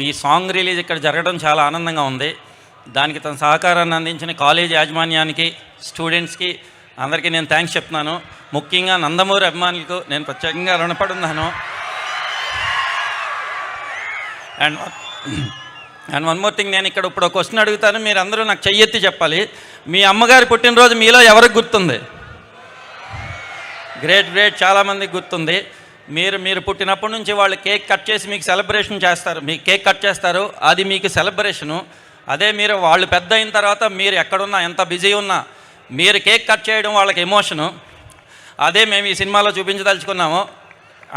ఈ song release ఇక్కడ జరగడం చాలా ఆనందంగా ఉంది. దానికి తన సహకారాన్ని అందించిన కాలేజ్ యాజమాన్యానికి, స్టూడెంట్స్కి అందరికీ నేను థ్యాంక్స్ చెప్తున్నాను. ముఖ్యంగా నందమూరి అభిమానులకు నేను ప్రత్యేకంగా రుణపడి ఉన్నాను. అండ్ వన్ మోర్ థింగ్, నేను ఇక్కడ ఇప్పుడు ఒక క్వశ్చన్ అడుగుతాను, మీరు అందరూ నాకు చెయ్యెత్తి చెప్పాలి. మీ అమ్మగారి పుట్టినరోజు మీలో ఎవరికి గుర్తుంది? గ్రేట్, చాలామందికి గుర్తుంది. మీరు పుట్టినప్పటి నుంచి వాళ్ళు కేక్ కట్ చేసి మీకు సెలబ్రేషన్ చేస్తారు, మీకు కేక్ కట్ చేస్తారు, అది మీకు సెలబ్రేషను. అదే మీరు వాళ్ళు పెద్ద అయిన తర్వాత మీరు ఎక్కడున్నా, ఎంత బిజీ ఉన్నా, మీరు కేక్ కట్ చేయడం వాళ్ళకి ఎమోషను. అదే మేము ఈ సినిమాలో చూపించదలుచుకున్నాము.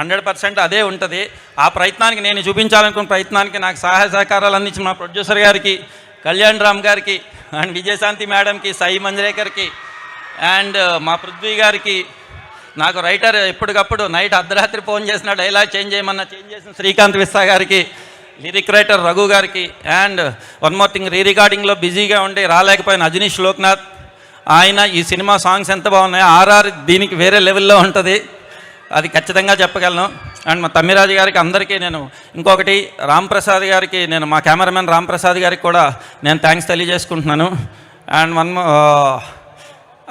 100% అదే ఉంటుంది. ఆ ప్రయత్నానికి, నేను చూపించాలనుకున్న ప్రయత్నానికి నాకు సహాయ సహకారాలు అందించిన మా ప్రొడ్యూసర్ గారికి, కళ్యాణ్ రామ్ గారికి, అండ్ విజయశాంతి మేడంకి, సాయి మంజరేకర్కి, అండ్ మా పృథ్వీ గారికి, నాకు రైటర్ ఎప్పటికప్పుడు నైట్ అర్ధరాత్రి ఫోన్ చేసిన డైలాగ్ చేంజ్ చేసిన శ్రీకాంత్ విస్సా గారికి, లిరిక్ రైటర్ రఘు గారికి, అండ్ వన్ మోర్ థింగ్, రికార్డింగ్లో బిజీగా ఉండి రాలేకపోయిన అజనీష్ లోక్నాథ్, ఆయన ఈ సినిమా సాంగ్స్ ఎంత బాగున్నాయో, ఆర్ఆర్ దీనికి వేరే లెవెల్లో ఉంటుంది, అది ఖచ్చితంగా చెప్పగలను. అండ్ మా తమ్మిరాజు గారికి, అందరికీ నేను ఇంకొకటి, రామ్ ప్రసాద్ గారికి, నేను మా కెమెరామెన్ రామ్ ప్రసాద్ గారికి కూడా నేను థ్యాంక్స్ తెలియజేసుకుంటున్నాను. అండ్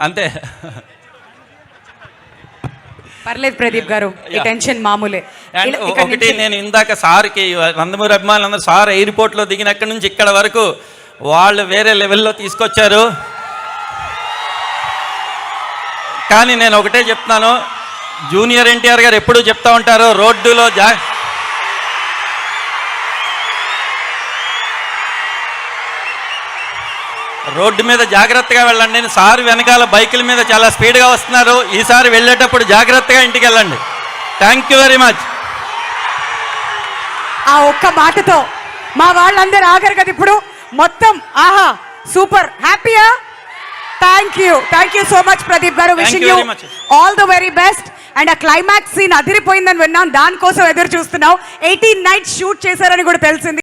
అంతే. పర్లేదు ప్రదీప్ గారు, ఈ టెన్షన్ మామూలే. అండ్ ఒకటి, నేను ఇందాక సార్కి, నందమూరి అభిమానులందరూ సార్ ఎయిర్పోర్ట్లో దిగినక్కడి నుంచి ఇక్కడ వరకు వాళ్ళు వేరే లెవెల్లో తీసుకొచ్చారు. కానీ నేను ఒకటే చెప్తున్నాను, జూనియర్ ఎన్టీఆర్ గారు ఎప్పుడూ చెప్తా ఉంటారు, రోడ్డు మీద జాగ్రత్తగా వెళ్ళండి. సార్ వెనకాల బైకుల మీద చాలా స్పీడ్గా వస్తున్నారు, ఈసారి వెళ్ళేటప్పుడు జాగ్రత్తగా ఇంటికి వెళ్ళండి. Thank you very much. ఆ ఒక్క మాటతో మా వాళ్ళందరూ ఆగరు కదా ఇప్పుడు మొత్తం. ఆహా, సూపర్, హ్యాపీయా? Thank you so much Pradeep garu. Wishing you all the very best. And ఆ క్లైమాక్స్ సీన్ అదిరిపోయిందని విన్నాం, దానికోసం ఎదురు చూస్తున్నాం. 18 nights షూట్ చేశారని కూడా తెలిసింది.